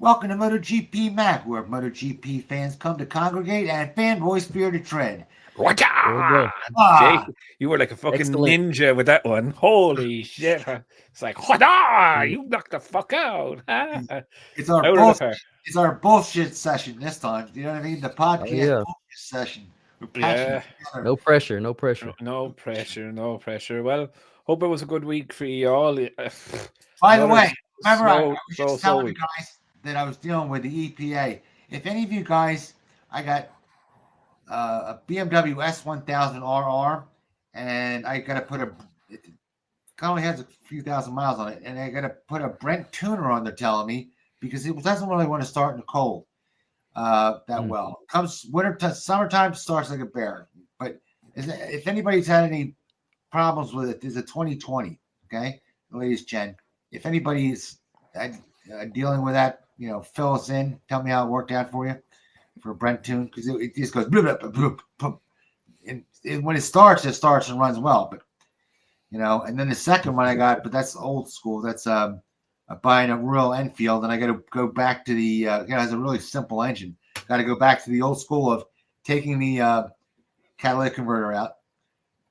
Welcome to MotoGP Mac, where MotoGP fans come to congregate and fanboys fear to tread. Jake, you were like a fucking ninja with that one. Holy shit. It's like, you knocked the fuck out. It's our bullshit session this time. You know what I mean? The podcast bullshit session. Yeah. No pressure. No pressure. Well, hope it was a good week for you all. By the way, remember I was just telling you guys that I was dealing with the EPA. If any of you guys, I got a BMW S1000RR, and I got to put it only has a few thousand miles on it, and I got to put a Brent tuner on, they're telling me, because it doesn't really want to start in the cold well. Comes summertime, starts like a bear. But if anybody's had any problems with it, there's a 2020, okay? Ladies, Jen, if anybody's dealing with that, fill us in. Tell me how it worked out for you for a Brent tune, because it just goes bloop, bloop, bloop, bloop. And when it starts and runs well. But and then the second one I got, but that's old school. That's buying a Royal Enfield, and I got to go back to the. It has a really simple engine. Got to go back to the old school of taking the catalytic converter out,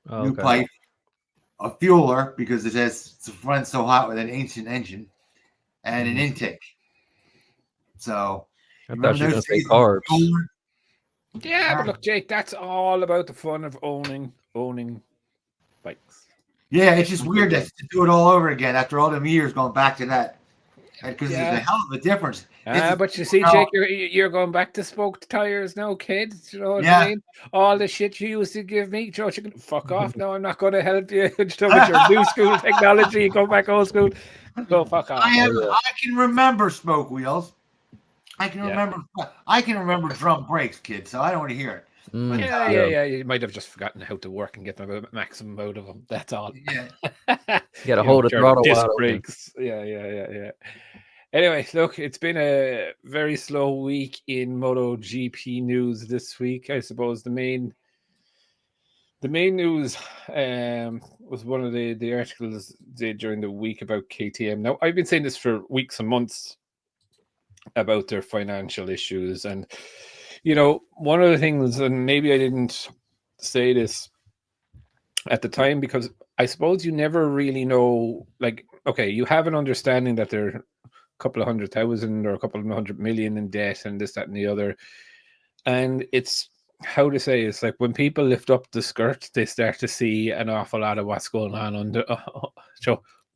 new pipe, a fueler because it's running so hot with an ancient engine, and an intake. So I thought you were going to say carbs. Yeah, but look, Jake, that's all about the fun of owning bikes. Yeah, it's just weird to do it all over again after all them years going back to that, because there's a hell of a difference. But you see, Jake, you're going back to spoked tires now, kids. You know what I mean? All the shit you used to give me, Joe, you can fuck off now. I'm not going to help you with your new school technology. You go back old school. Go fuck off. I can remember spoke wheels. I can remember drum brakes, kid. So I don't want to hear it. But, yeah. You might have just forgotten how to work and get the maximum out of them. That's all. Yeah. You got to hold a throttle disc brakes. Yeah. Anyway, look, it's been a very slow week in MotoGP news this week. I suppose the main news was one of the articles during the week about KTM. Now, I've been saying this for weeks and months about their financial issues, and one of the things, and maybe I didn't say this at the time because I suppose you never really know, like, okay, you have an understanding that they're a couple of 100,000 or a couple of 100 million in debt and this, that, and the other, and it's how to say, it's like when people lift up the skirt, they start to see an awful lot of what's going on under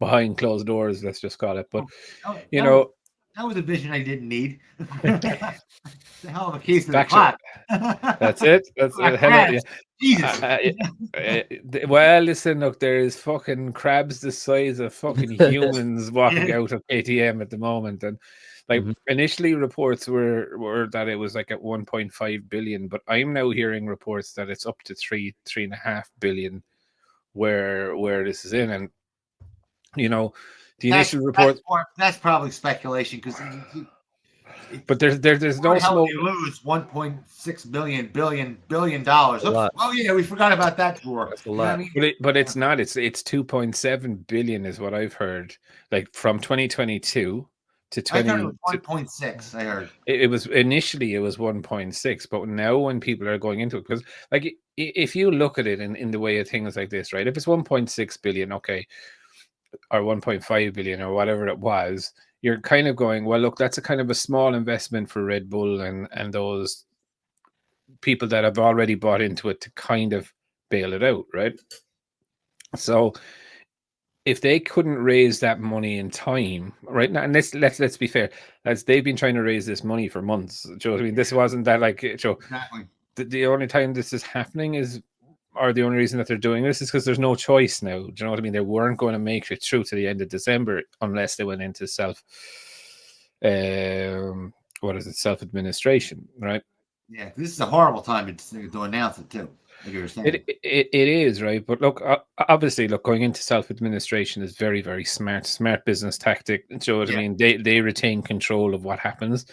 behind closed doors, let's just call it. But that was a vision I didn't need. The hell of a case of the pot. That's it. Jesus. Well, listen, look, there's fucking crabs the size of fucking humans walking out of KTM at the moment, and initially reports were that it was like at 1.5 billion, but I'm now hearing reports that it's up to 3.5 billion where this is in, and the initial report. That's probably speculation because. But there's no smoke. You lose 1.6 billion dollars. Oh yeah, we forgot about that drawer. That's a lot. But it's not. It's 2.7 billion is what I've heard. Like from 2022 to 20. I heard it was 1.6. I heard it was initially 1.6, but now when people are going into it, because like if you look at it in the way of things like this, right? If it's 1.6 billion, okay, or 1.5 billion or whatever it was, you're kind of going, well, look, that's a kind of a small investment for Red Bull and those people that have already bought into it to kind of bail it out, right? So if they couldn't raise that money in time, right now, and let's be fair, as they've been trying to raise this money for months, Joe. I mean, this wasn't that like, Joe. Exactly. The only time this is happening or the only reason that they're doing this is because there's no choice now. Do you know what I mean? They weren't going to make it through to the end of December unless they went into self-administration, right? Yeah, this is a horrible time to announce it too. Like you were saying. It is, right? But look, obviously, going into self-administration is very, very smart business tactic. Do you know what I mean? They retain control of what happens.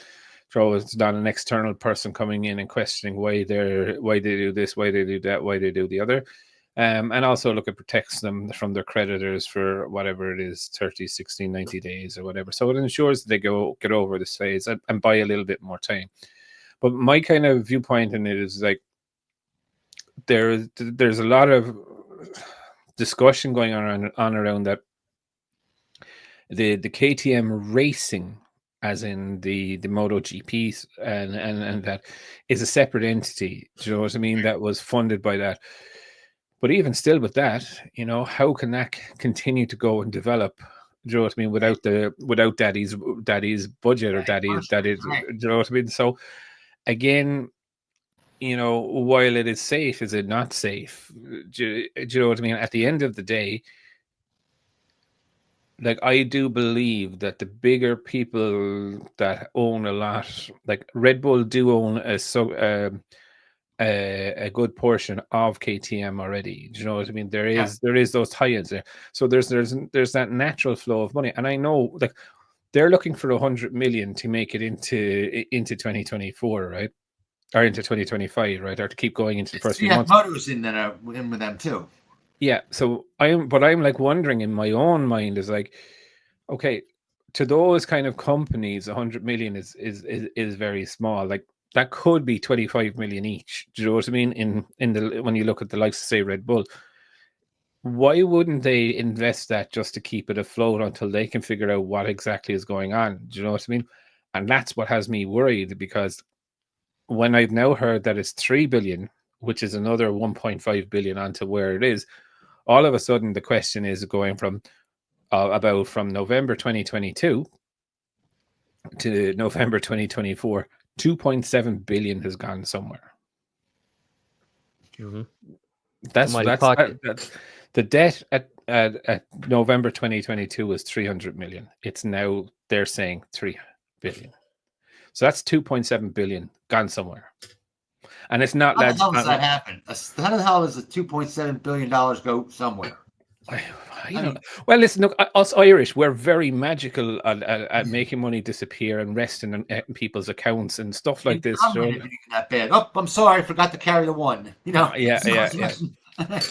So it's not an external person coming in and questioning why they do this, why they do that, why they do the other. And also, look, it protects them from their creditors for whatever it is, 30, 60, 90 days or whatever. So it ensures they get over this phase and buy a little bit more time. But my kind of viewpoint in it is like there's a lot of discussion going on around that the KTM racing, as in the MotoGP, and that is a separate entity. Do you know what I mean? That was funded by that. But even still, with that, how can that continue to go and develop? Do you know what I mean? Without daddy's budget or daddy's. Do you know what I mean? So again, while it is safe, is it not safe? Do you know what I mean? At the end of the day, like, I do believe that the bigger people that own a lot, like Red Bull, do own a good portion of KTM already. Do you know what I mean? There is those tie-ins there, so there's that natural flow of money, and I know, like, they're looking for 100 million to make it into 2024, right? Or into 2025, right? Or to keep going into the first few months. Moto's in with them too. Yeah, so I'm like wondering in my own mind is like, okay, to those kind of companies, 100 million is very small. Like, that could be 25 million each. Do you know what I mean? When you look at the likes of, say, Red Bull, why wouldn't they invest that just to keep it afloat until they can figure out what exactly is going on? Do you know what I mean? And that's what has me worried, because when I've now heard that it's 3 billion, which is another 1.5 billion onto where it is, all of a sudden the question is going from November 2022 to November 2024, 2.7 billion has gone somewhere. Mm-hmm. That's the debt at November 2022 was 300 million. It's now, they're saying, 3 billion. So that's 2.7 billion gone somewhere. And it's not how the hell does that happen? How the hell does the $2.7 billion go somewhere? Well, listen, look, us Irish, we're very magical at making money disappear and resting in people's accounts and stuff like this. That bad. Oh, I'm sorry, I forgot to carry the one. Yeah.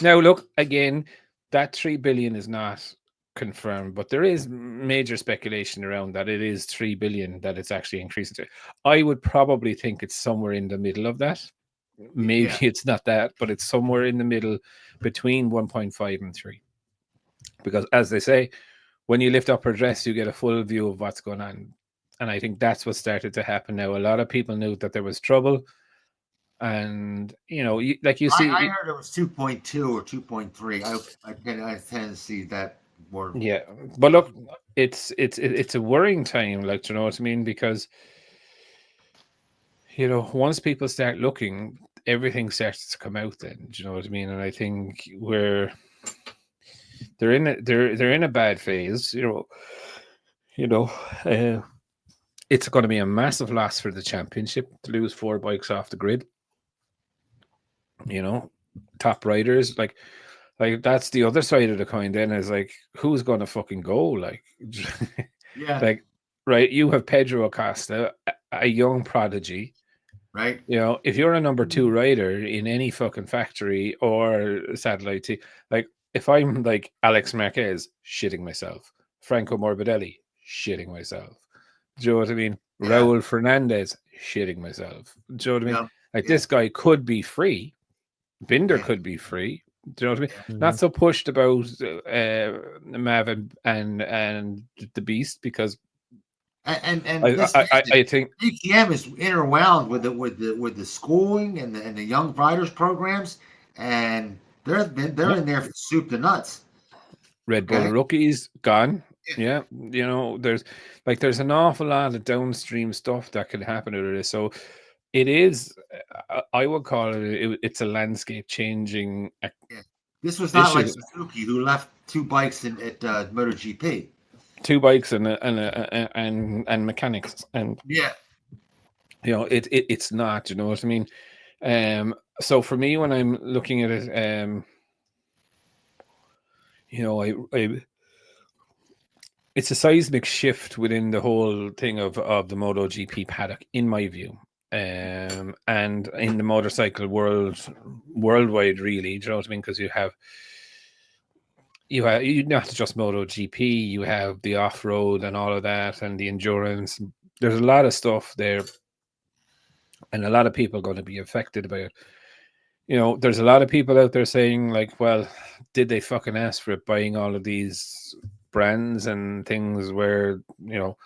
Now, look, again, that 3 billion is not confirmed, but there is major speculation around that it is 3 billion that it's actually increasing to. I would probably think it's somewhere in the middle of that. Maybe it's not that, but it's somewhere in the middle between 1.5 and 3. Because, as they say, when you lift up her dress, you get a full view of what's going on. And I think that's what started to happen now. A lot of people knew that there was trouble. And, I heard it was 2.2 or 2.3. I tend to see that more. Yeah. But look, it's a worrying time, like, do you know what I mean? Because, once people start looking, everything starts to come out then. Do you know what I mean? And I think they're in a bad phase. It's going to be a massive loss for the championship to lose 4 bikes off the grid. Top riders, like that's the other side of the coin. Then is like, who's going to fucking go? Like, yeah, like, right? You have Pedro Acosta, a young prodigy. Right. If you're a number 2 rider in any fucking factory or satellite team, like, if I'm like Alex Marquez, shitting myself. Franco Morbidelli, shitting myself. Do you know what I mean? Yeah. Raul Fernandez, shitting myself. Do you know what I mean? This guy could be free. Binder could be free. Do you know what I mean? Mm-hmm. Not so pushed about Mav and the Beast, because I think KTM is interwound with the schooling and the young riders programs, and they're in there for soup to nuts. Red Bull rookies gone. Yeah, there's an awful lot of downstream stuff that could happen out of this. So it is, I would call it's a landscape changing. This was not like Suzuki, who left 2 bikes at MotoGP. 2 bikes and mechanics, and it's not. You know what I mean? So for me, when I'm looking at it, it's a seismic shift within the whole thing of the MotoGP paddock, in my view. and in the motorcycle worldwide, really. Do you know what I mean? Because you not just MotoGP, you have the off-road and all of that, and the endurance. There's a lot of stuff there, and a lot of people are going to be affected by it. You know, there's a lot of people out there saying, like, well, did they fucking ask for it, buying all of these brands and things where, you know,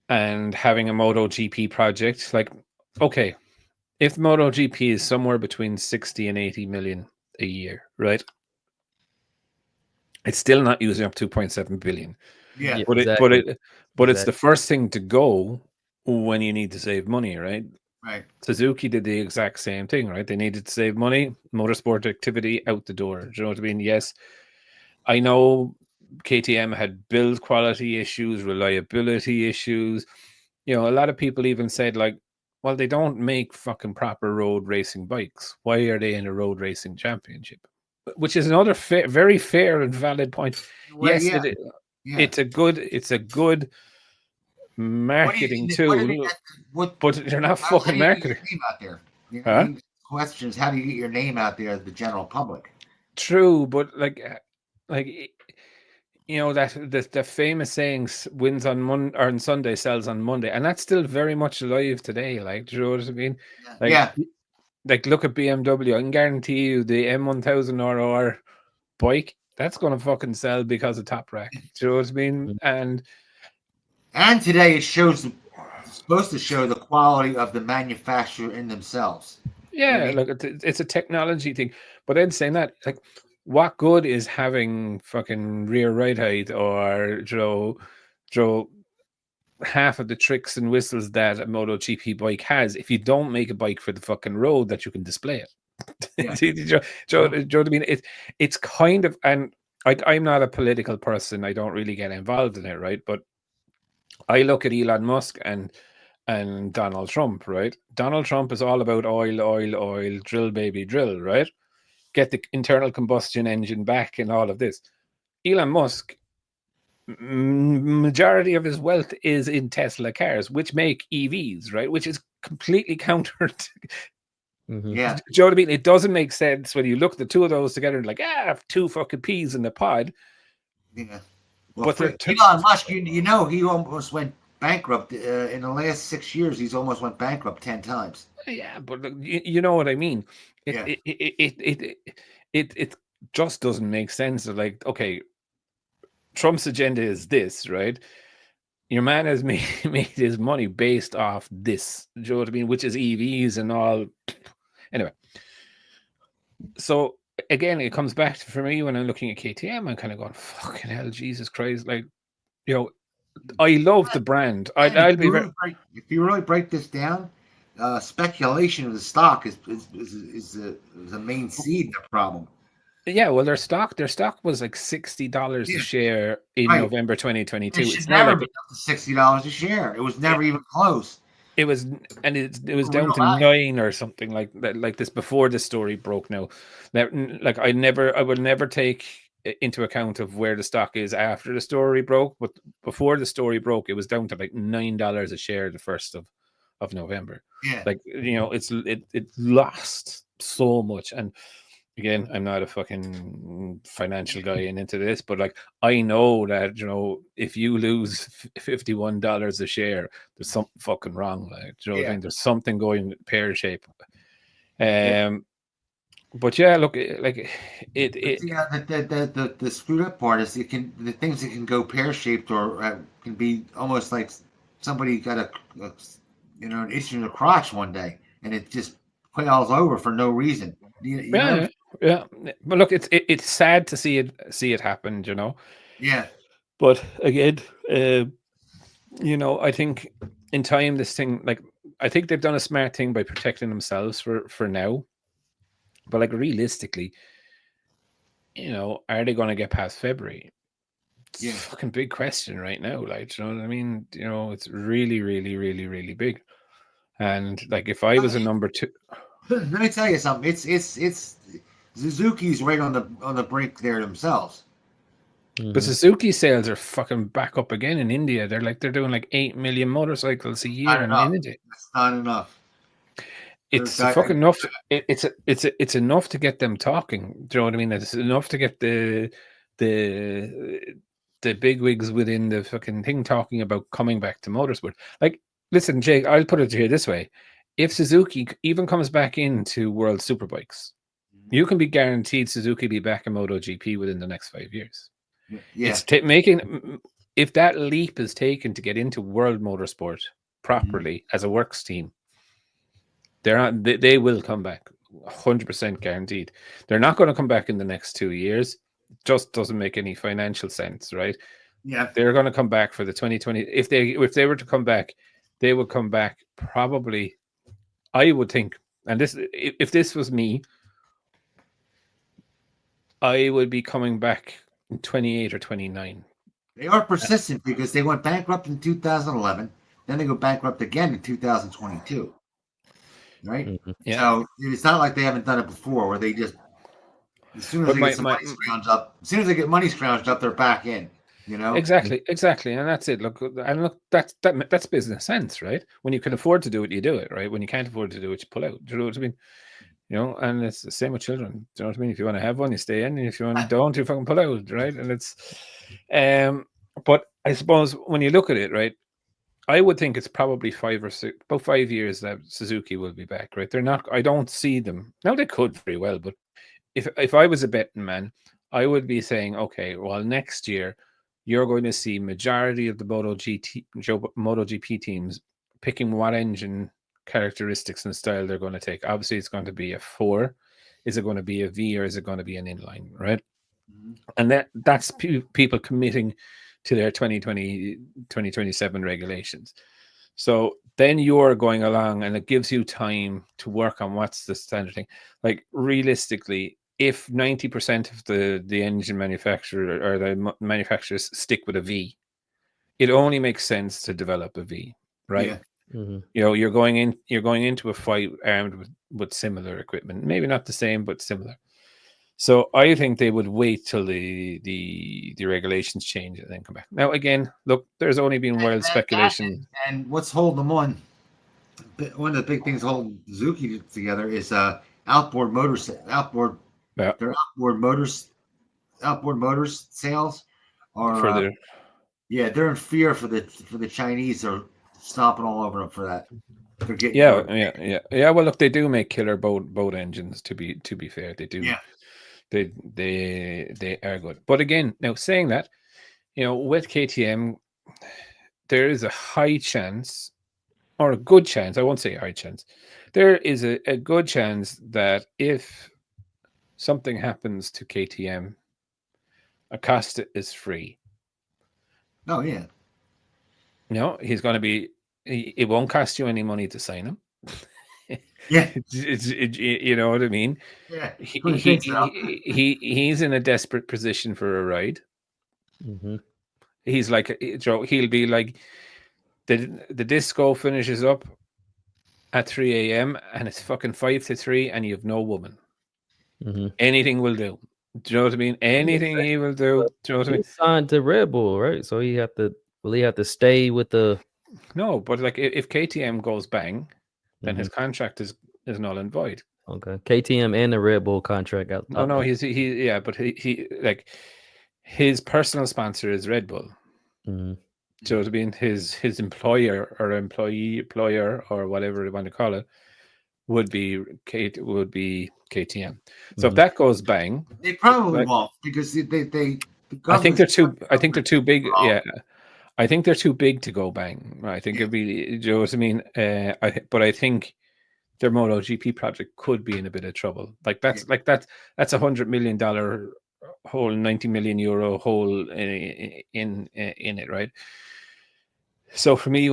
and having a MotoGP project? Like, okay, if MotoGP is somewhere between 60 and 80 million a year, right? It's still not using up 2.7 billion. Yeah, but exactly. It's the first thing to go when you need to save money, right? Right. Suzuki did the exact same thing, right? They needed to save money, motorsport activity out the door. Do you know what I mean? Yes, I know KTM had build quality issues, reliability issues. You know, a lot of people even said, like, well, they don't make fucking proper road racing bikes. Why are they in a road racing championship? Which is another very fair and valid point. Well, yes, it's a good marketing tool, but they're not fucking marketing. Out there. Questions: how do you get your name out there to the general public? True, but like you know, that the famous saying, wins on Monday or on Sunday, sells on Monday, and that's still very much alive today. Like, do you know what I mean? Like, look at BMW. I can guarantee you the M1000 RR bike, that's going to fucking sell because of Top Rack. Do you know what I mean? And today it's supposed to show the quality of the manufacturer in themselves. Yeah, like it's a technology thing. But then saying that, like, what good is having fucking rear ride height or half of the tricks and whistles that a MotoGP bike has if you don't make a bike for the fucking road that you can display it? Yeah. do you know what I mean? It's kind of, and I'm not a political person. I don't really get involved in it, right? But I look at Elon Musk and Donald Trump, right? Donald Trump is all about oil, drill, baby, drill, right? Get the internal combustion engine back and all of this. Elon Musk, majority of his wealth is in Tesla cars, which make EVs, right? Which is completely counter to... Yeah. Do you know what I mean? It doesn't make sense when you look at the two of those together and like, I have two fucking peas in the pod. Yeah. Well, but Elon Musk, you know, he almost went bankrupt in the last 6 years. He's almost went bankrupt 10 times. Yeah, but you know what I mean. It just doesn't make sense. Like, okay, Trump's agenda is this, right? Your man has made his money based off this. Do you know what I mean? Which is EVs and all. Anyway, so again, it comes back to, for me, when I'm looking at KTM, I'm kind of going, fucking hell, Jesus Christ. Like, you know, I love the brand. If you really break this down, speculation of the stock is the main seed of the problem. Yeah, well, their stock was like $60 a share in November 2022. It should never be $60 a share. It was never even close. It was, and it was down to 9 or something like that, like this before the story broke. Now, like I will never take into account of where the stock is after the story broke, but before the story broke, it was down to like $9 a share the 1st of November. Yeah, like, you know, it lost so much. And again, I'm not a fucking financial guy into this, but like, I know that, you know, if you lose $51 a share, there's something fucking wrong. Like, you know what I mean? There's something going pear shape. But yeah, look, like the screwed up part is the things that can go pear shaped or can be almost like somebody got an issue in the crotch one day and it just falls over for no reason. Yeah, but look, it's sad to see it happen, you know. Yeah, but again, you know, I think in time this thing, like, I think they've done a smart thing by protecting themselves for now. But like, realistically, you know, are they going to get past February? It's a fucking big question right now. Like, you know what I mean? You know, it's really, really, really, really big. And like, if I was a number 2, let me tell you something. It's Suzuki's right on the brink there themselves. But Suzuki sales are fucking back up again in India. They're doing like 8 million motorcycles a year in India. That's not enough. it's fucking enough. It's enough to get them talking. Do you know what I mean? It's enough to get the bigwigs within the fucking thing talking about coming back to motorsport. Like, listen, Jake, I'll put it here this way: if Suzuki even comes back into World Superbikes, you can be guaranteed Suzuki be back in MotoGP within the next 5 years. Yeah, it's making. If that leap is taken to get into World Motorsport properly as a works team, they will come back 100% guaranteed. They're not going to come back in the next 2 years. Just doesn't make any financial sense, right? Yeah, they're going to come back for the 2020. If they were to come back, they would come back probably, I would think, and this, if this was me, I would be coming back in 28 or 29. They are persistent because they went bankrupt in 2011, then they go bankrupt again in 2022. Right? Mm-hmm. Yeah. So it's not like they haven't done it before, where they just as soon as they get money scrounged up, they're back in. You know? Exactly, and that's it. Look, that's business sense, right? When you can afford to do it, you do it, right? When you can't afford to do it, you pull out. Do you know what I mean? You know, and it's the same with children. Do you know what I mean? If you want to have one, you stay in, and if you don't, you fucking pull out, right? And it's, but I suppose when you look at it, right, I would think it's probably about 5 years that Suzuki will be back, right? They're not. I don't see them now. They could very well, but if I was a betting man, I would be saying, okay, well, next year you're going to see majority of the MotoGP teams picking what engine characteristics and style they're going to take. Obviously, it's going to be a 4. Is it going to be a V, or is it going to be an inline, right? Mm-hmm. And that's people committing to their 2027 regulations. So then you're going along, and it gives you time to work on what's the standard thing. Like, realistically, if 90% of the engine manufacturer or the manufacturers stick with a V, it only makes sense to develop a V, right? Yeah. Mm-hmm. You know, you're going into a fight armed with similar equipment, maybe not the same, but similar. So I think they would wait till the regulations change and then come back. Now, again, look, there's only been wild speculation. And what's holding them on? One of the big things holding Suzuki together is outboard motors. Outboard motors sales are they're in fear for the Chinese are stomping all over them for that. Yeah. Well, look, they do make killer boat engines. To be fair, they do. Yeah. They are good. But again, now saying that, you know, with KTM, there is a high chance, or a good chance, I won't say high chance, there is a good chance that if something happens to KTM, Acosta is free. Oh, yeah. No, he's going to be, it won't cost you any money to sign him. Yeah, you know what I mean. Yeah, he's in a desperate position for a ride. Mm-hmm. He's like, he'll be like, the disco finishes up at 3 a.m. and it's fucking 5 to 3, and you have no woman. Mm-hmm. Anything will do. Do you know what I mean? Anything he will do. Do you know what I mean? He signed to Red Bull, right? So he have to stay with the. No, but like if KTM goes bang, then his contract is null and void. Okay, KTM and the Red Bull contract got. No, but he like his personal sponsor is Red Bull. Mm-hmm. So to be his employer or employer or whatever you want to call it would be KTM. So if that goes bang, they probably won't, because they I think they're too big. Yeah. I think they're too big to go bang. I think it'd be, you know what I mean? But I think their MotoGP project could be in a bit of trouble. That's $100 million hole, 90 million euro hole in it, right? So for me,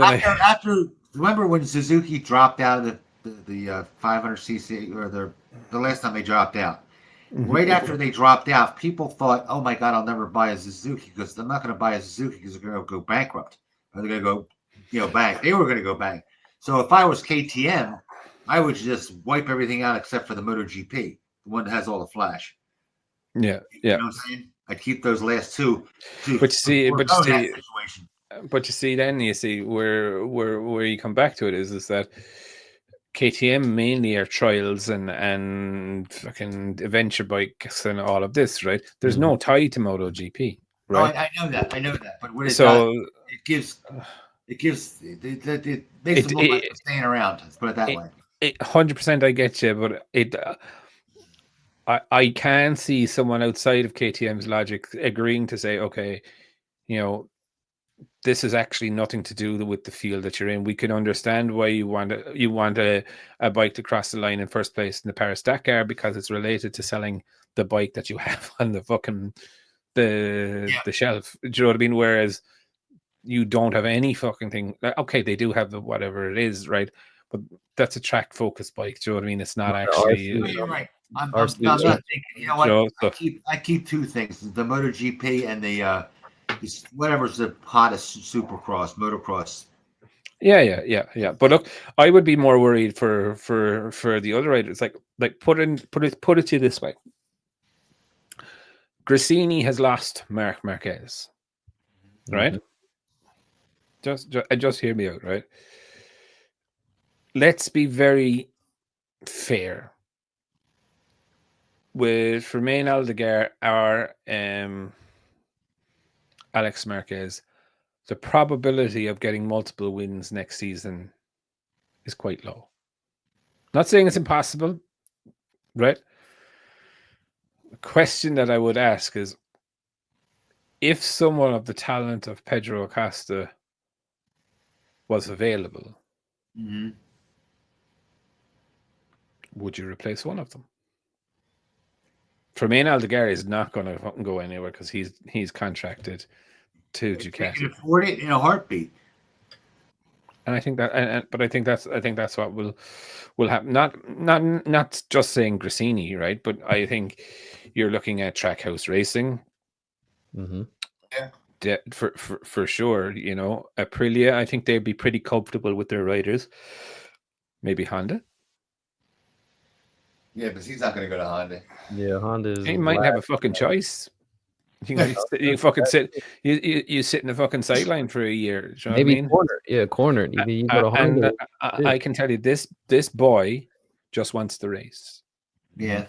remember when Suzuki dropped out of the 500cc, or the last time they dropped out. Mm-hmm. Right after they dropped out, people thought, "Oh my God, I'll never buy a Suzuki because I'm not going to buy a Suzuki because they're going to go bankrupt. Or they're going to go, bang." They were going to go bang. So if I was KTM, I would just wipe everything out except for the MotoGP, the one that has all the flash. Yeah. You know what I'm saying? I'd keep those last two. But you see, then you see where you come back to it is that KTM mainly are trials and fucking adventure bikes and all of this, right? There's no tie to MotoGP, right? Oh, I know that. But what it So does, it makes them look like they're staying around. Let's put it that way. 100% I get you, but I can see someone outside of KTM's logic agreeing to say, okay, this is actually nothing to do with the field that you're in. We can understand why you want a bike to cross the line in first place in the Paris Dakar, because it's related to selling the bike that you have on the fucking the shelf. Do you know what I mean? Whereas you don't have any fucking thing. Okay, they do have the whatever it is, right? But that's a track focused bike. Do you know what I mean? It's not actually. You're right. I'm not thinking. You know what? I keep two things: the MotoGP and the whatever's the hottest supercross, motocross. Yeah. But look, I would be more worried for the other riders. Like put it to you this way: Gresini has lost Marc Marquez, right? Just hear me out, right? Let's be very fair with Romain Aldegar or Alex Marquez. The probability of getting multiple wins next season is quite low. Not saying it's impossible, right? The question that I would ask is, if someone of the talent of Pedro Acosta was available, would you replace one of them? Romain Aldegar is not going to fucking go anywhere because he's contracted to Ducati. He can afford it in a heartbeat. And I think that, but I think that's what will happen. Not just saying Gresini, right? But I think you're looking at Trackhouse Racing. Yeah, for sure. Aprilia. I think they'd be pretty comfortable with their riders. Maybe Honda. Yeah, but he's not going to go to Honda. Yeah, Honda. He might have a fucking choice. You fucking sit. You sit in the fucking sideline for a year. Do you know Maybe what I mean? corner. Yeah, corner. You go to Honda. I can tell you this boy just wants to race. Yeah.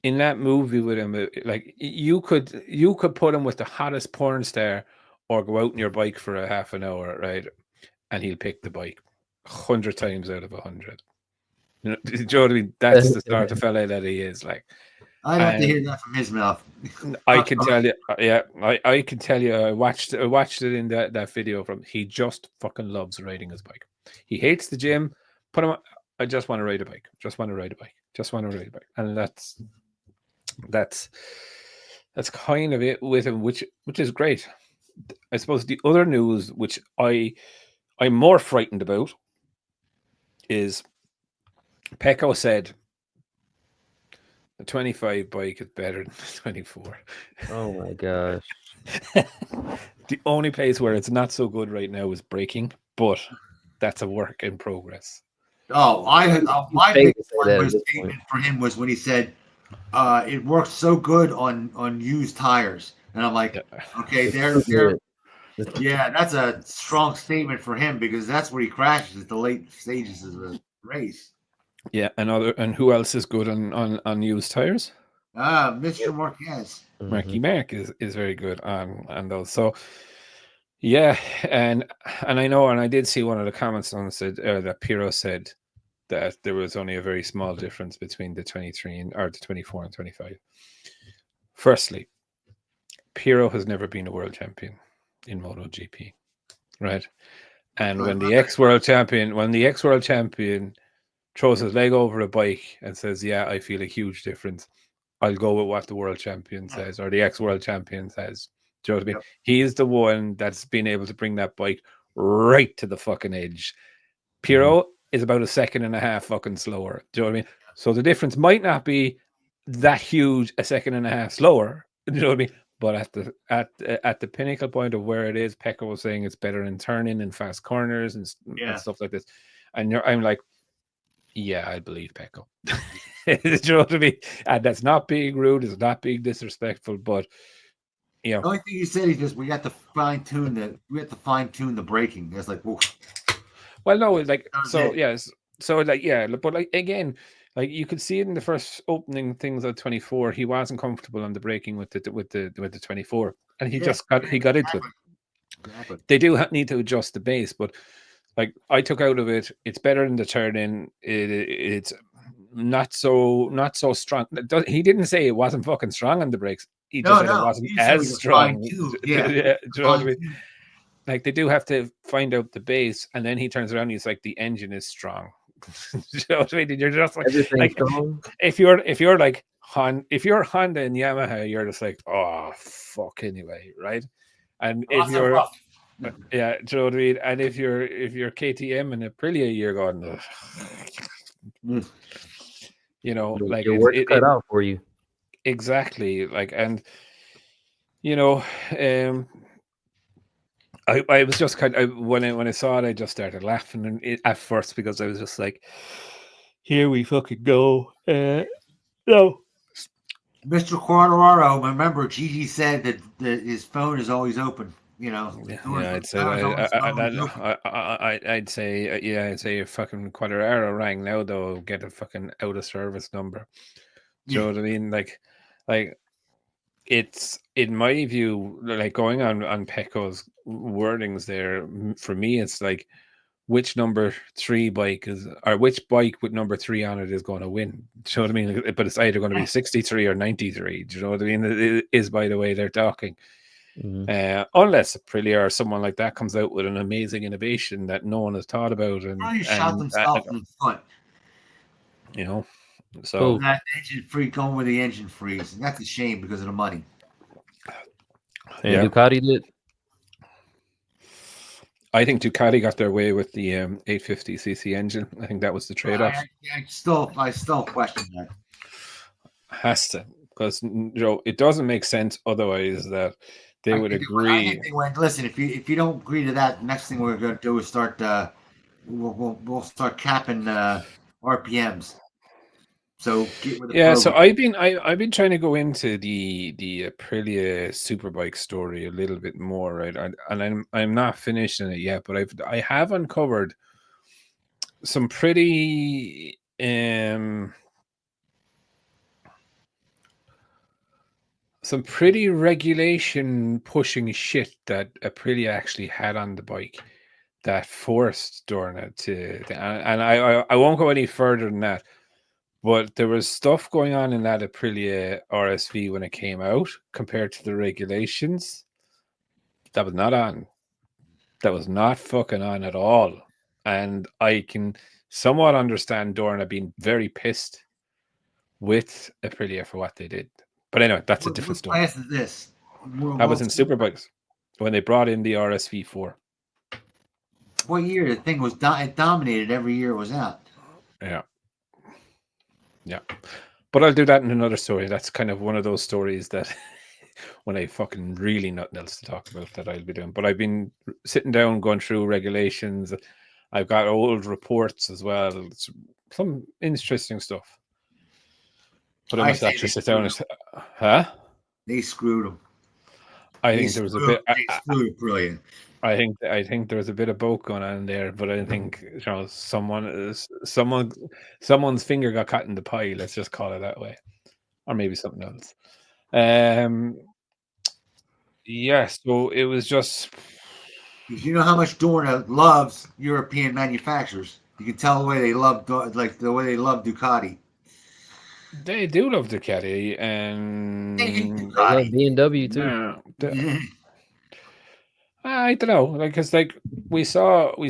In that movie with him, like you could put him with the hottest porn star, or go out on your bike for a half an hour, right? And he'll pick the bike 100 times out of 100. Do you know what I mean? That's the sort of fella that he is. Like, I'd have to hear that from his mouth. I can tell you, I can tell you. I watched it in that video from. He just fucking loves riding his bike. He hates the gym. Put him. I just want to ride a bike. Just want to ride a bike. Just want to ride a bike. And that's kind of it with him, which is great. I suppose the other news, which I'm more frightened about, is Pecco said the 25 bike is better than the 24. Oh my gosh. The only place where it's not so good right now is braking, but that's a work in progress. Oh, my biggest statement for him was when he said it works so good on used tires, and I'm like, okay, yeah, that's a strong statement for him, because that's where he crashes at the late stages of the race. Yeah, and who else is good on used tires? Mr. Marquez. Marky Mark is very good on those. So yeah, and I know, and I did see one of the comments on said that Piero said that there was only a very small difference between the 23 or the 24 and 25. Firstly, Piero has never been a world champion in MotoGP, right? And when the ex-world champion throws his leg over a bike and says, "Yeah, I feel a huge difference," I'll go with what the world champion says, or the ex-world champion says. Do you know what I mean? Yep. He's the one that's been able to bring that bike right to the fucking edge. Piero is about a second and a half fucking slower. Do you know what I mean? So the difference might not be that huge, a second and a half slower. Do you know what I mean? But at the pinnacle point of where it is, Pecco was saying it's better in turning and fast corners and stuff like this. And I'm like, yeah, I believe Pecco. Do you know what I mean? And that's not being rude, it's not being disrespectful, but The only thing you said is just we got to fine tune the braking. It's like, whoa. Well, no, like so, yes, so like but like again, like you could see it in the first opening things at 24. He wasn't comfortable on the braking with the 24, and he got into it. Exactly. They do need to adjust the base, but like I took out of it, it's better than the turn-in. It's not so strong. He didn't say it wasn't fucking strong on the brakes. He just said it wasn't as strong. Yeah. Do you know what I mean? Like they do have to find out the base, and then he turns around and he's like, the engine is strong. You know what I mean? You're just like if you're like if you're Honda and Yamaha, you're just like, oh fuck anyway, right? And if you're yeah, do you know what I mean? And if you're KTM and Aprilia, you're going, you know, like your work cut out for you. Exactly. Like, and you know, I was just kind of when I saw it, I just started laughing at first because I was just like, here we fucking go. No. Mr. Quartararo, remember Gigi said that his phone is always open. You know, I'd say I'd say your fucking Quartararo rang now though. Get a fucking out of service number. Do you know what I mean? Like it's in my view, like going on Pecco's wordings there. For me, it's like which number 3 bike is, or which bike with number 3 on it is going to win. Do you know what I mean? But it's either going to be 63 or 93. Do you know what I mean? It is by the way they're talking. Mm-hmm. Unless Aprilia or someone like that comes out with an amazing innovation that no one has thought about, and shot themselves in the foot. You know, so that engine free going with the engine freeze, and that's a shame because of the money. And Ducati did. I think Ducati got their way with the 850cc engine. I think that was the trade-off. I still question that. Has to, because it doesn't make sense otherwise that they would agree. I think they went, listen, if you don't agree to that, next thing we're going to do is start we'll start capping RPMs. So get with the program. So I've been trying to go into the Aprilia Superbike story a little bit more, right? And I'm not finishing it yet, but I have uncovered some pretty regulation pushing shit that Aprilia actually had on the bike that forced Dorna to and I won't go any further than that. But there was stuff going on in that Aprilia RSV when it came out compared to the regulations. That was not on. That was not fucking on at all. And I can somewhat understand Dorna being very pissed with Aprilia for what they did. But anyway, that's a different story. What class is this? That was in Superbikes when they brought in the RSV4. What year? The thing was it dominated every year it was out. Yeah, but I'll do that in another story. That's kind of one of those stories that when I fucking really nothing else to talk about that I'll be doing. But I've been sitting down, going through regulations. I've got old reports as well. It's some interesting stuff. But I must actually sit down and... They screwed them. I think there was a bit... They screwed brilliant. I think there was a bit of both going on there, but I think someone's finger got caught in the pie. Let's just call it that way, or maybe something else. So it was just. You know how much Dorna loves European manufacturers. You can tell the way they love Ducati. They do love Ducati, and they love BMW too. I don't know, because we saw a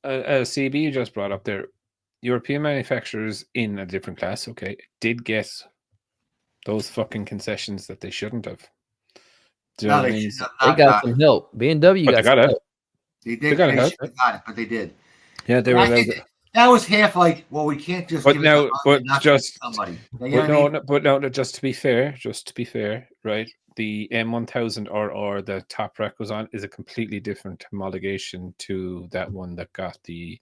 CB just brought up there. European manufacturers in a different class, okay, did get those fucking concessions that they shouldn't have. They got some help. BMW got some help. They did. They got it, but they did. Yeah, they were. That was half like, well, we can't just. But now, but just somebody. Just to be fair, right? The M1000 or the top rack was on is a completely different homologation to that one that got the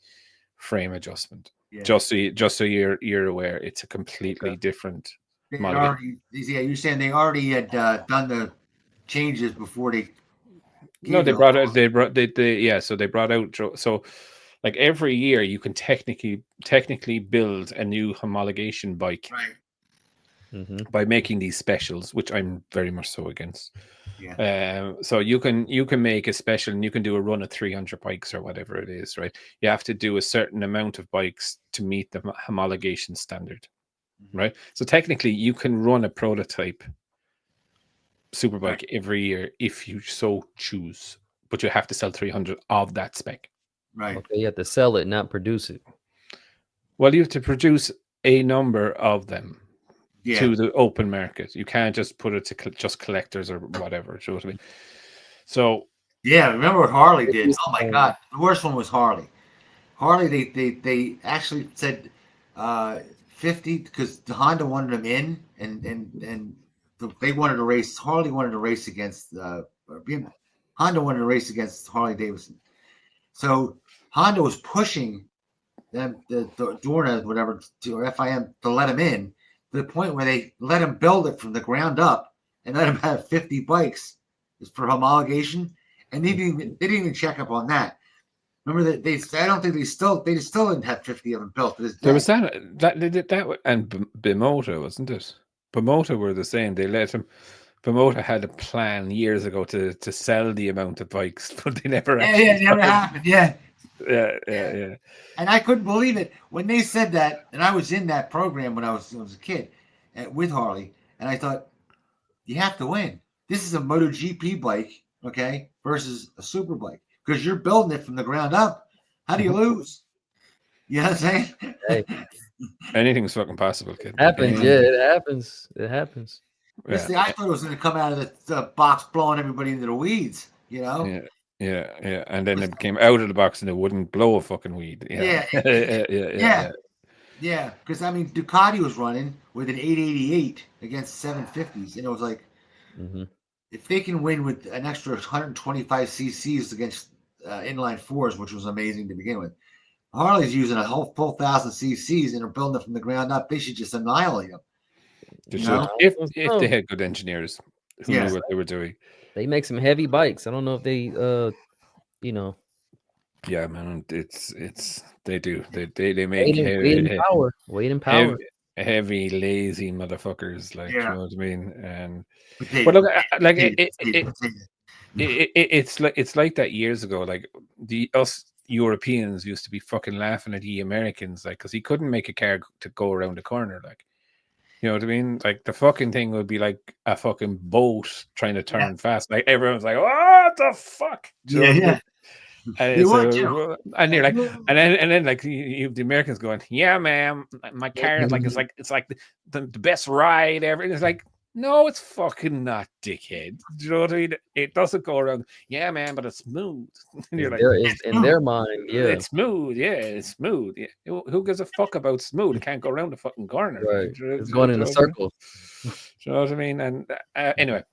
frame adjustment. Yeah. Just so you're aware, it's a completely different. You're saying they already had done changes before they. No, they brought out. So they brought out. So, like every year, you can technically build a new homologation bike, right? By making these specials, which I'm very much so against. Yeah. So you can make a special, and you can do a run of 300 bikes or whatever it is, right? You have to do a certain amount of bikes to meet the homologation standard, right? So technically, you can run a prototype superbike every year if you so choose, but you have to sell 300 of that spec. Right. Okay, you have to sell it, not produce it. Well, you have to produce a number of them to the open market. You can't just put it to just collectors or whatever. Do you know what I mean? So yeah, remember what Harley did? Oh my God, the worst one was Harley. Harley, they actually said 50 because the Honda wanted them in, and they wanted to race. Harley wanted to race against Honda wanted to race against Harley Davidson. So Honda was pushing them, the Dorna, whatever, or FIM to let them in, to the point where they let them build it from the ground up and let them have 50 bikes for homologation, and they didn't even check up on that. Remember that I don't think they still didn't have 50 of them built. There was that and Moto, wasn't it? Moto were the same. They let them. Moto had a plan years ago to sell the amount of bikes, but they never. It never happened. Yeah. Yeah. And I couldn't believe it when they said that. And I was in that program when I was a kid with Harley, and I thought, you have to win. This is a MotoGP bike, okay, versus a super bike, because you're building it from the ground up. How do you lose? You know what I'm saying? Hey. Anything's fucking possible, kid. Happens, yeah, it happens. It happens. I thought it was going to come out of the box blowing everybody into the weeds, you know? Yeah. And then it came out of the box and it wouldn't blow a fucking weed. Yeah. Yeah, because I mean, Ducati was running with an 888 against 750s, and it was like, if they can win with an extra 125 cc's against inline fours, which was amazing to begin with, Harley's using a whole full 1,000 cc's and are building it from the ground up. They should just annihilate them. If they had good engineers who knew what they were doing. They make some heavy bikes. I don't know if they, Yeah, man, it's they do. They make weight and power. Heavy, lazy motherfuckers, like, you know what I mean? And but look, like it's like that years ago. Like us Europeans used to be fucking laughing at the Americans, like, because he couldn't make a car to go around the corner, like, you know what I mean? Like the fucking thing would be like a fucking boat trying to turn fast. Like everyone's like, "What the fuck?" Yeah. And you're like, and then like you the Americans going, "Yeah, man, my car is like it's like the best ride ever." And it's like, no, it's fucking not, dickhead. Do you know what I mean? It doesn't go around. Yeah, man, but it's smooth. And you're like, in their mind, yeah, it's smooth. Yeah, it's smooth. Yeah. Who gives a fuck about smooth? It can't go around the fucking corner. Right. It's going in a circle. Do you know what I mean? And anyway,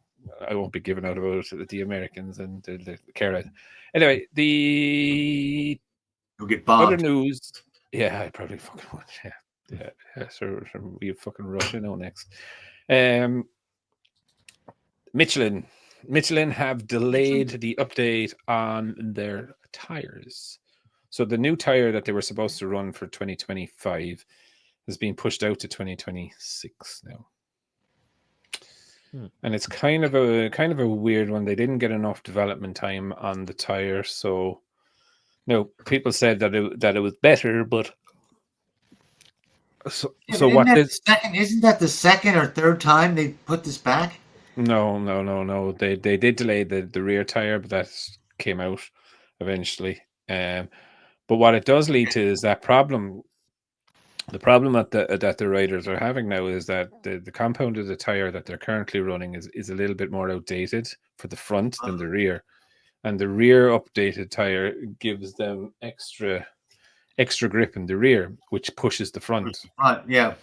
I won't be giving out about the Americans and the car. Anyway, you'll get bombed. Other news. Yeah, I probably fucking would. Yeah. So we fucking Russian out next. Michelin have delayed the update on their tires. So the new tire that they were supposed to run for 2025 has been pushed out to 2026 now. And it's kind of a weird one. They didn't get enough development time on the tire, so no, people said that it was better, but so what is isn't that the second or third time they put this back? No. They did delay the rear tire, but that came out eventually. But what it does lead to is that problem. The problem that the riders are having now is that the compound of the tire that they're currently running is a little bit more outdated for the front than the rear, and the rear updated tire gives them extra grip in the rear, which pushes the front. Yeah.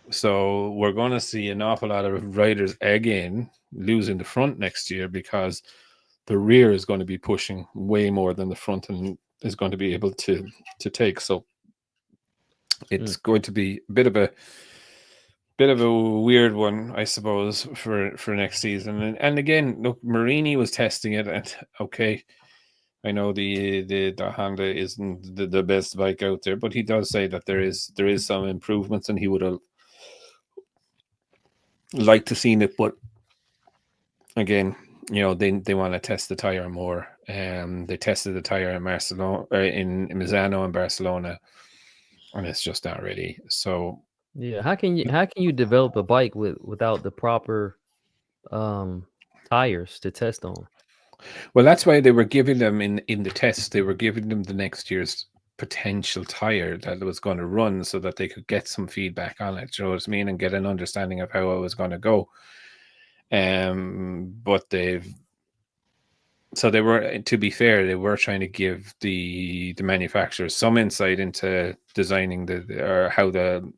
So we're going to see an awful lot of riders again losing the front next year because the rear is going to be pushing way more than the front and is going to be able to take. So it's going to be a bit of bit of a weird one, I suppose, for next season. And again, look, Marini was testing it, and okay, I know the Honda isn't the best bike out there, but he does say that there is some improvements, and he would have liked to seen it. But again, they want to test the tire more. They tested the tire in Barcelona, in Misano and Barcelona, and it's just not ready. So. Yeah, how can you develop a bike without the proper tires to test on? Well, that's why they were giving them in the test. They were giving them the next year's potential tire that was going to run, so that they could get some feedback on it. You know what I mean, and get an understanding of how it was going to go. But they were, to be fair, they were trying to give the manufacturers some insight into designing how the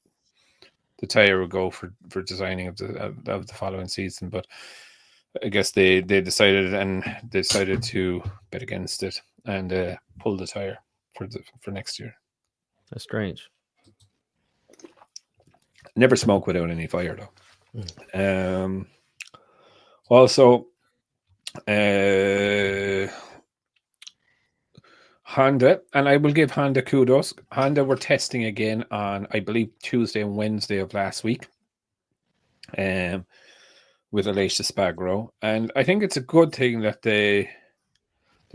tire would go for designing of the following season. But I guess they decided to bet against it and pull the tire for next year. That's strange. Never smoke without any fire, though. Also, Honda, and I will give Honda kudos. Honda were testing again on, I believe, Tuesday and Wednesday of last week, with Aleix Espargaro, and I think it's a good thing that they're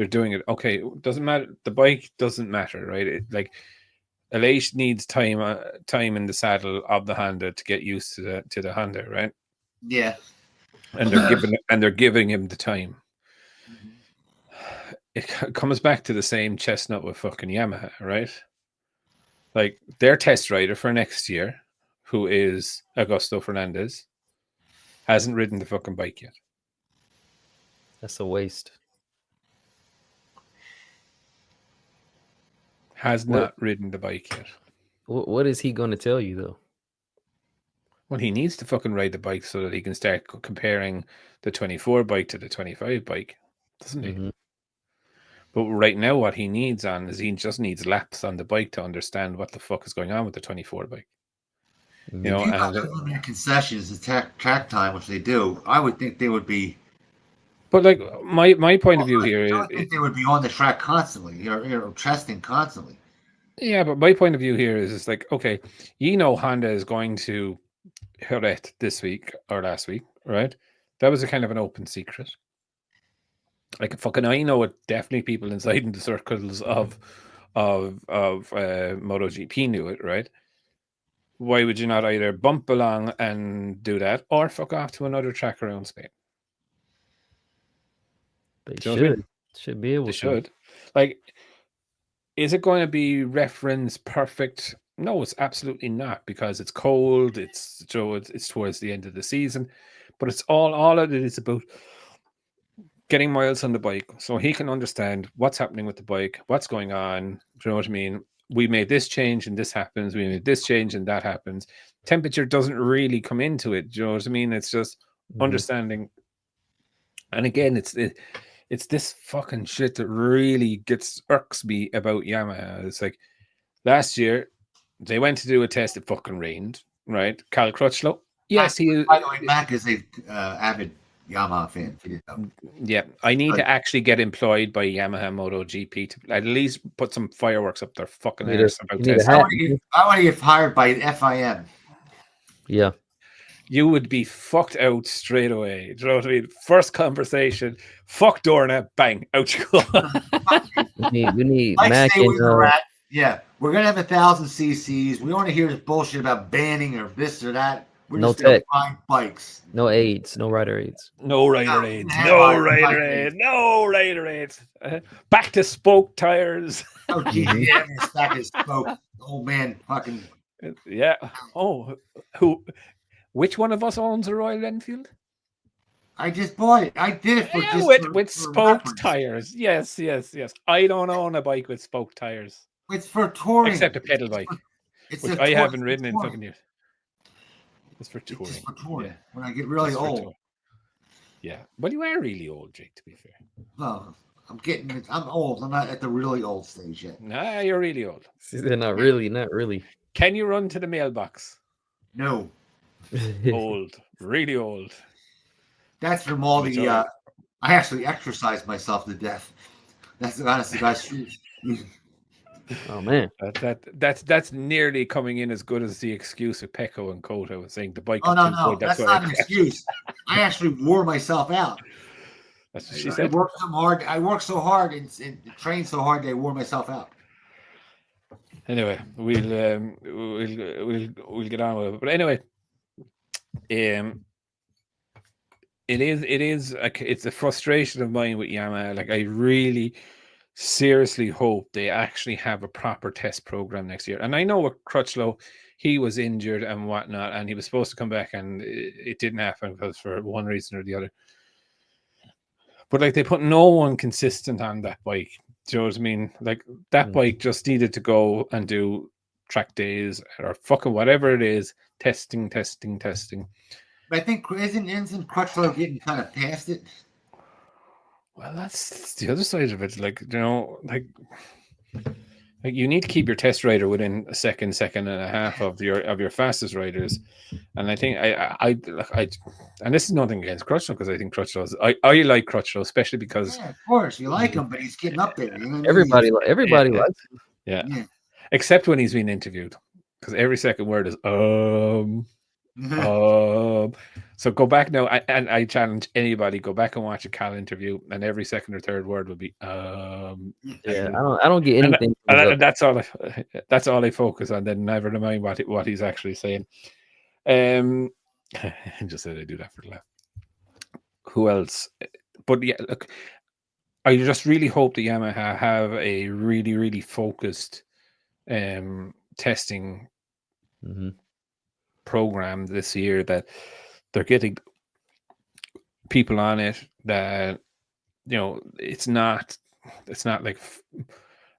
doing it. Okay, it doesn't matter. The bike doesn't matter, right? Aleix needs time in the saddle of the Honda to get used to the Honda, right? Yeah, and they're giving him the time. It comes back to the same chestnut with fucking Yamaha, right? Like, their test rider for next year, who is Augusto Fernandez, hasn't ridden the fucking bike yet. That's a waste. Has not ridden the bike yet. What is he going to tell you, though? Well, he needs to fucking ride the bike so that he can start comparing the 24 bike to the 25 bike, doesn't he? Mm-hmm. But right now, what he needs is he just needs laps on the bike to understand what the fuck is going on with the 24 bike. If you got their concessions, the track time, which they do, I would think they would be. But like my point of view here, I think they would be on the track constantly, testing constantly. Yeah, but my point of view here is like, okay, Honda is going to Jerez this week or last week, right? That was a kind of an open secret. Like, fucking, I know it. Definitely, people inside in the circles of MotoGP knew it, right? Why would you not either bump along and do that, or fuck off to another track around Spain? They should be able to. Should. Like, is it going to be reference perfect? No, it's absolutely not, because it's cold. It's towards the end of the season, but it's all of it is about getting Miles on the bike so he can understand what's happening with the bike, what's going on. Do you know what I mean? We made this change and this happens. We made this change and that happens. Temperature doesn't really come into it. Do you know what I mean? It's just understanding. And again, it's this fucking shit that really irks me about Yamaha. It's like, last year they went to do a test. It fucking rained, right? Cal Crutchlow. Yes, he is. By the way, Mac is a avid Yamaha fan. Yeah, I need to actually get employed by Yamaha MotoGP to at least put some fireworks up their fucking ass about this. I want to get hired by FIM. Yeah, you would be fucked out straight away. Do you know what I mean? First conversation, fuck Dorna, bang, out you go. we need Mac and yeah, we're gonna have 1,000 cc's. We don't want to hear this bullshit about banning or this or that. We're just gonna find bikes. No aids. No rider aids. No rider aids. No rider aids. No rider aids. Back to spoke tires. Oh, GTM is back to spoke. Oh, man. Fucking. Yeah. Oh, which one of us owns a Royal Enfield? I just bought it. I did it with spoked tires. Yes. I don't own a bike with spoked tires. It's for touring. Except a pedal bike, which I haven't ridden in fucking years. It's for touring. It's for touring. Yeah. When I get really old. Yeah. But you are really old, Jake, to be fair. No, I'm old. I'm not at the really old stage yet. Nah, you're really old. They're not really. Can you run to the mailbox? No. Old, really old. That's from all the. I actually exercised myself to death. That's honestly, guys. Oh man, that's nearly coming in as good as the excuse of Pecco and Cota was saying the bike. Oh no, that's not an excuse. I actually wore myself out. That's what she said. I worked so hard and trained so hard that I wore myself out. Anyway, we'll get on with it. But anyway, it's a frustration of mine with Yamaha. Like, I really seriously hope they actually have a proper test program next year. And I know with Crutchlow, he was injured and whatnot, and he was supposed to come back, and it didn't happen because for one reason or the other. But like, they put no one consistent on that bike. Do you know what I mean? Like, that bike just needed to go and do track days or fucking whatever it is, testing. But I think isn't Crutchlow getting kind of past it? Well, that's the other side of it. Like, you know, like you need to keep your test rider within a second and a half of your fastest riders. And I think I and this is nothing against Crutchlow, because I think I like Crutchlow, especially because of course you like him, but he's getting up there. You know what everybody likes him. Yeah. Except when he's being interviewed, because every second word is So go back now, and I challenge anybody, go back and watch a Cal interview, and every second or third word would be Yeah, I don't get anything. And that's all I focus on. Then never mind what he's actually saying. I just said I do that for the laugh. Who else? But yeah, look, I just really hope the Yamaha have a really, really focused testing program this year, that they're getting people on it, that, you know, it's not like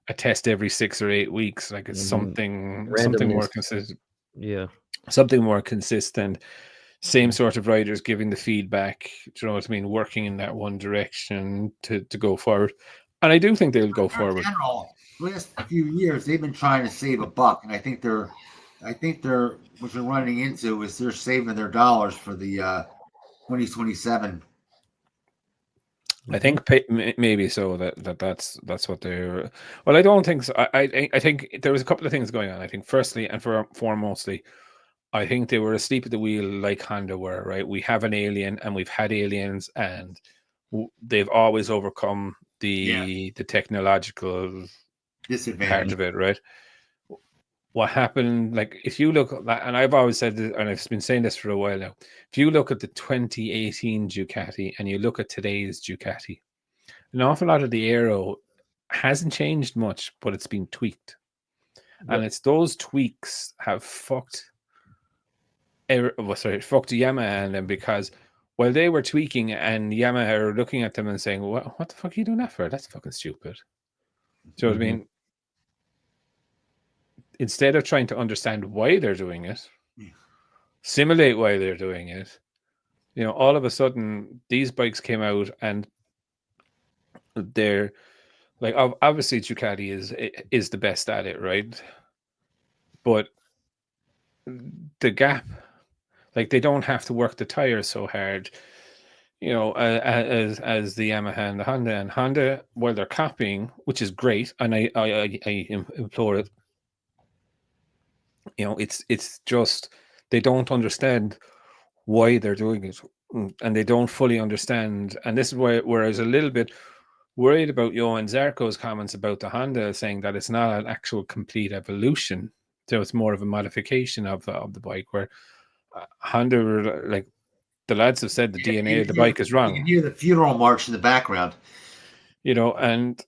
a test every 6 or 8 weeks. Like, it's something more consistent. Yeah, something more consistent. Same sort of riders giving the feedback. Do you know what I mean? Working in that one direction to go forward. And I do think they'll go forward. In general, last few years they've been trying to save a buck, and I think they're what they're running into is they're saving their dollars for the 2027. I think maybe so that's what they're. Well, I don't think so. I think there was a couple of things going on. I think firstly and foremostly, I think they were asleep at the wheel like Honda were. Right, we have an alien, and we've had aliens, and they've always overcome the technological disadvantage part of it. Right. What happened, like, if you look at that, and I've always said this, and I've been saying this for a while now, if you look at the 2018 Ducati and you look at today's Ducati, an awful lot of the aero hasn't changed much, but it's been tweaked. Yep. And it's those tweaks have fucked Yamaha and them, because while they were tweaking, and Yamaha are looking at them and saying, what the fuck are you doing that for? That's fucking stupid. Do you know what I mean? Instead of trying to understand why they're doing it, simulate why they're doing it, you know, all of a sudden these bikes came out, and they're like, obviously Ducati is the best at it, right? But the gap, like, they don't have to work the tires so hard, you know, as the Yamaha and the Honda. And Honda, while they're copying, which is great, and I implore it, you know, it's just they don't understand why they're doing it, and they don't fully understand. And this is where I was a little bit worried about Johan Zarco's comments about the Honda, saying that it's not an actual complete evolution, so it's more of a modification of the bike. Where Honda were like, the lads have said the DNA of the bike is wrong. You can hear the funeral march in the background, you know, and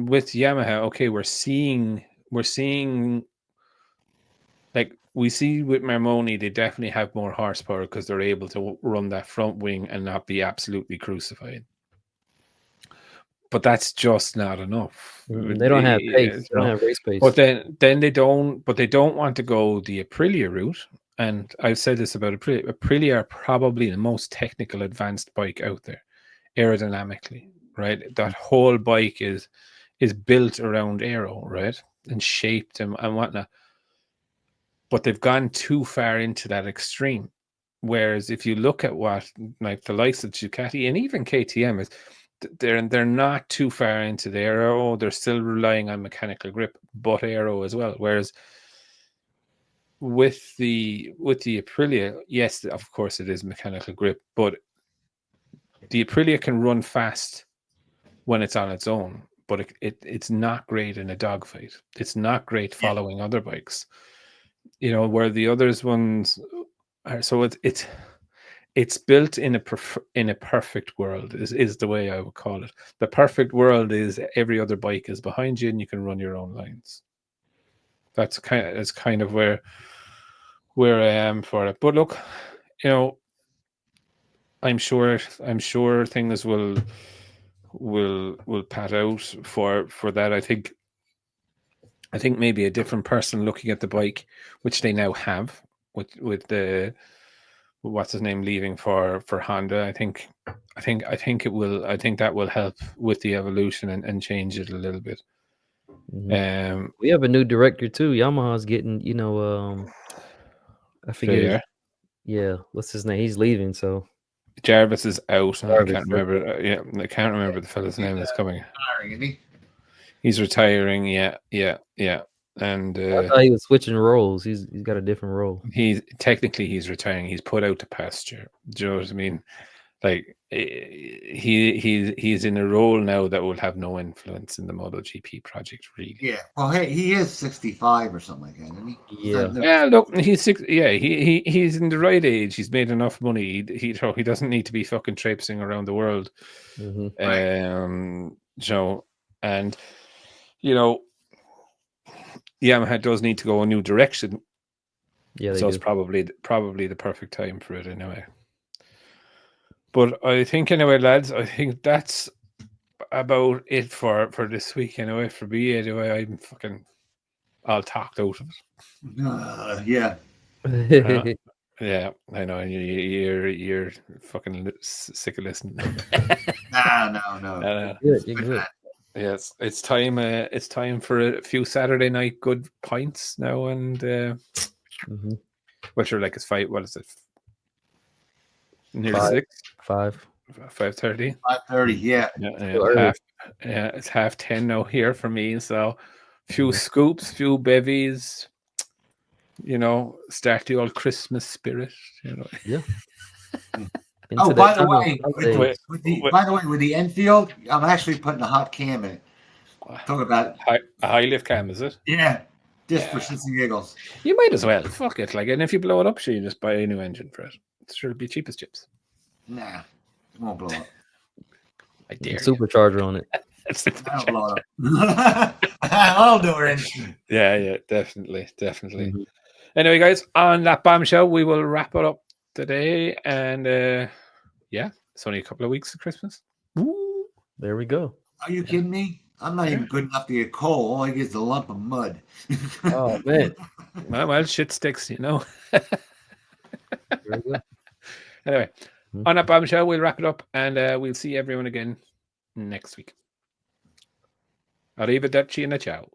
with Yamaha, okay, we're seeing. Like, we see with Marmoni, they definitely have more horsepower because they're able to run that front wing and not be absolutely crucified. But that's just not enough. They don't have pace. They don't have race pace. But then they don't want to go the Aprilia route. And I've said this about Aprilia. Aprilia are probably the most technical, advanced bike out there, aerodynamically, right? That whole bike is built around aero, right, and shaped and whatnot. but they've gone too far into that extreme. Whereas if you look at what like the likes of Ducati and even KTM is, they're not too far into the aero. They're still relying on mechanical grip, but aero as well. Whereas with the Aprilia, yes, of course it is mechanical grip, but the Aprilia can run fast when it's on its own, but it's not great in a dogfight. It's not great following other bikes. You know, where the others ones are. So it's built in a perfect world is the way I would call it. The perfect world is every other bike is behind you and you can run your own lines. That's kind of where I am for it. But look, you know, I'm sure things will pat out for that. I think maybe a different person looking at the bike, which they now have with the what's his name leaving for Honda. I think that will help with the evolution and change it a little bit. Mm-hmm. We have a new director too. Yamaha's getting, I forget. Yeah, what's his name? He's leaving, so Jarvis is out. I can't remember. I can't remember the fella's name that's coming. He's retiring. Yeah. And I thought he was switching roles. He's got a different role. He's retiring. He's put out to pasture. Do you know what I mean? Like he's in a role now that will have no influence in the MotoGP project, really. Yeah. Well, hey, he is 65 or something like that, isn't he? Yeah. Yeah. Look, he's 6. Yeah. He's in the right age. He's made enough money. He doesn't need to be fucking traipsing around the world. Mm-hmm. So, and you know, Yamaha does need to go a new direction. Yeah. So it's probably the perfect time for it anyway. But I think anyway, lads, I think that's about it for this week anyway. For me anyway, I'm fucking all talked out of it. Yeah. Yeah, I know. You're fucking sick of listening. No. You're good. Yes, it's time. It's time for a few Saturday night good pints now, and which are like it's 5. What is it? Nearly 6. 5:30. 5:30. Yeah. It's 10:30 now here for me. So, few scoops, few bevies. You know, start the old Christmas spirit. You know. Yeah. By the way, with the Enfield, I'm actually putting a hot cam in it. Talk about a high lift cam, is it? Yeah, just for shits and giggles. You might as well. Fuck it. Like, and if you blow it up, sure, you just buy a new engine for it. It's sure it'll be cheap as chips. Nah, it won't blow up. I dare supercharger on it. That'll blow up. I'll do it. Yeah, definitely. Anyway, guys, on that bombshell, we will wrap it up today, and it's only a couple of weeks of Christmas. Woo. There we go. Are you kidding me? I'm not even good enough to get coal. All I get is a lump of mud. Oh man. Well, shit sticks, you know. Very good. Anyway, on that bombshell, we'll wrap it up, and we'll see everyone again next week. Arrivederci and a ciao.